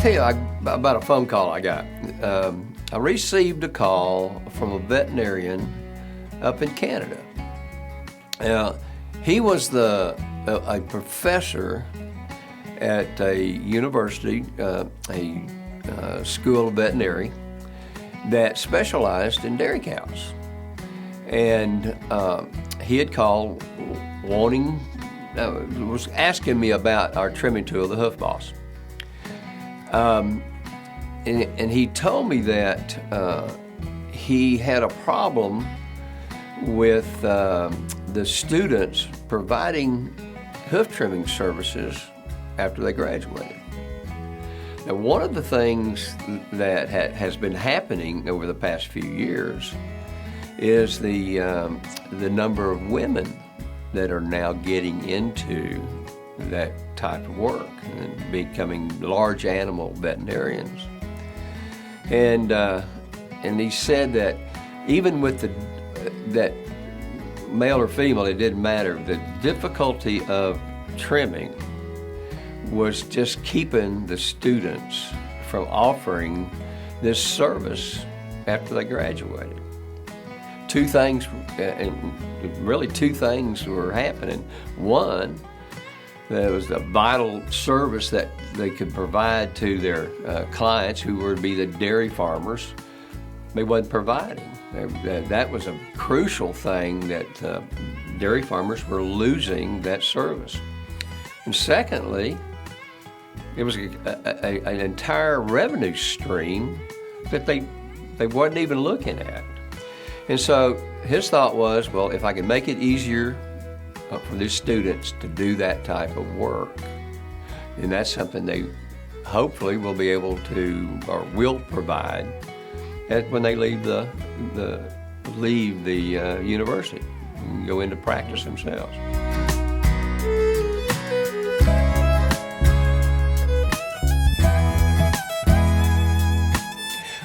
tell you about a phone call I got. I received a call from a veterinarian up in Canada. Now, he was a professor at a university, a school of veterinary that specialized in dairy cows. And he had called was asking me about our trimming tool, the Hoof Boss. And he told me that he had a problem with the students providing hoof trimming services after they graduated. Now, one of the things that has been happening over the past few years is the number of women that are now getting into that type of work and becoming large animal veterinarians. And he said that even with that male or female, it didn't matter. The difficulty of trimming was just keeping the students from offering this service after they graduated. Two things were happening. One, there was a vital service that they could provide to their clients, who would be the dairy farmers. They wasn't providing. That was a crucial thing that dairy farmers were losing that service. And secondly, it was an entire revenue stream that they wasn't even looking at. And so his thought was, well, if I can make it easier for these students to do that type of work, then that's something they hopefully will be able to, or will provide, when they leave the university and go into practice themselves.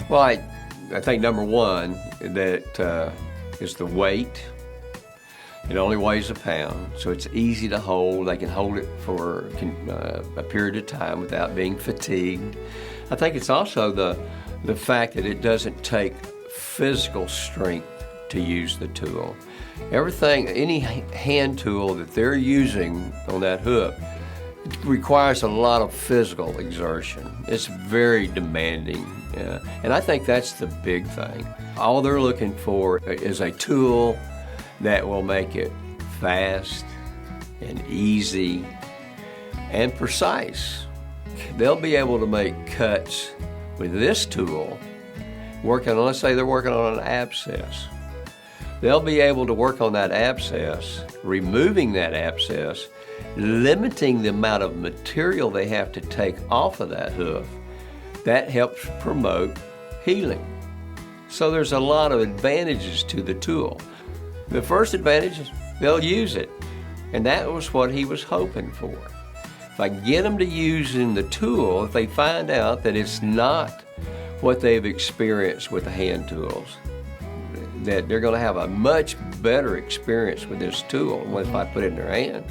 Well, I think number one, that is the weight. It only weighs a pound, so it's easy to hold. They can hold it for a period of time without being fatigued. I think it's also the fact that it doesn't take physical strength to use the tool. Any hand tool that they're using on that hoof, it requires a lot of physical exertion. It's very demanding, and I think that's the big thing. All they're looking for is a tool that will make it fast and easy and precise. They'll be able to make cuts with this tool, let's say they're working on an abscess. They'll be able to work on that abscess, removing that abscess, limiting the amount of material they have to take off of that hoof. That helps promote healing. So there's a lot of advantages to the tool. The first advantage is they'll use it, and that was what he was hoping for. If I get them to using the tool, if they find out that it's not what they've experienced with the hand tools, that they're going to have a much better experience with this tool if I put it in their hand,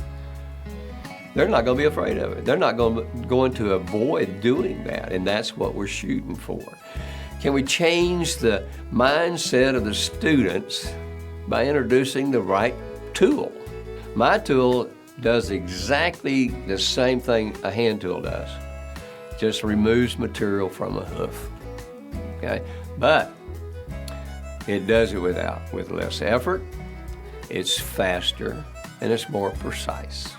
they're not going to be afraid of it. They're not going to avoid doing that, and that's what we're shooting for. Can we change the mindset of the students by introducing the right tool? My tool does exactly the same thing a hand tool does. Just removes material from a hoof. Okay? But it does it with less effort, it's faster, and it's more precise.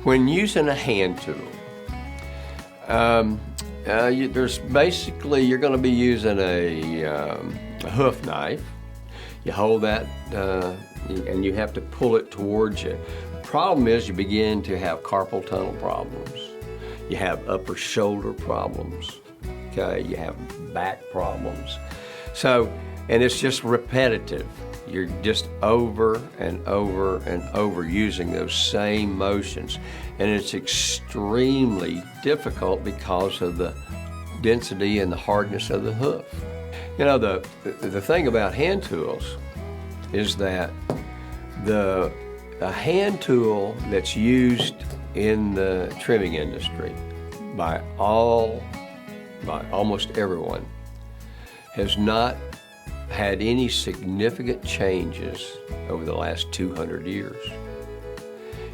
When using a hand tool, you're going to be using a hoof knife. You hold that and you have to pull it towards you. The problem is you begin to have carpal tunnel problems. You have upper shoulder problems. Okay, you have back problems. And it's just repetitive. You're just over and over and over using those same motions. And it's extremely difficult because of the density and the hardness of the hoof. You know, the thing about hand tools is that A hand tool that's used in the trimming industry by almost everyone has not had any significant changes over the last 200 years.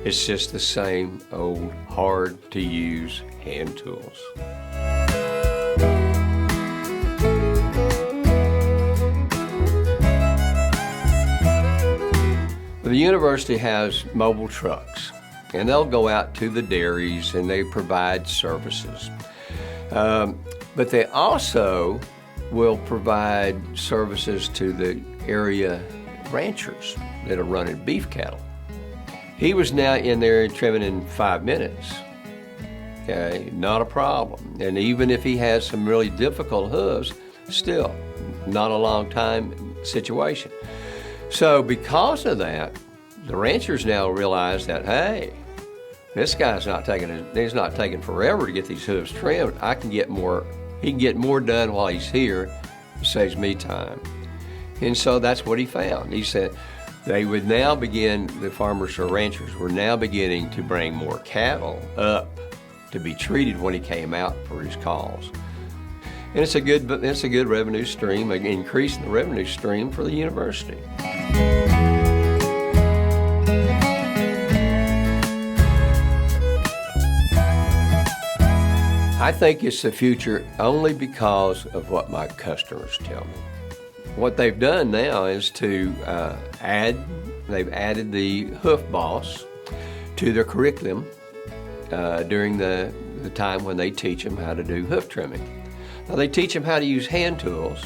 It's just the same old hard-to-use hand tools. The university has mobile trucks, and they'll go out to the dairies and they provide services. But they also will provide services to the area ranchers that are running beef cattle. He was now in there trimming in 5 minutes. Okay, not a problem. And even if he has some really difficult hooves, still not a long time situation. So because of that, the ranchers now realize that, hey, this guy's he's not taking forever to get these hooves trimmed. He can get more done while he's here. It saves me time. And so that's what he found. He said the farmers or ranchers were now beginning to bring more cattle up to be treated when he came out for his calls. And it's a good revenue stream, increasing the revenue stream for the university. I think it's the future only because of what my customers tell me. What they've done now is they've added the hoof boss to their curriculum during the time when they teach them how to do hoof trimming. Now they teach them how to use hand tools,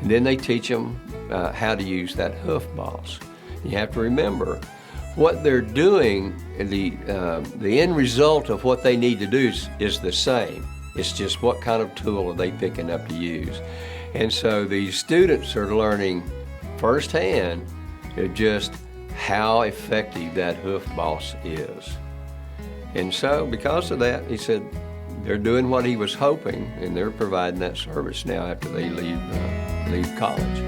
and then they teach them how to use that hoof boss. You have to remember, what they're doing, the end result of what they need to do is the same. It's just what kind of tool are they picking up to use. And so these students are learning firsthand just how effective that hoof boss is. And so because of that, he said, they're doing what he was hoping, and they're providing that service now after they leave college.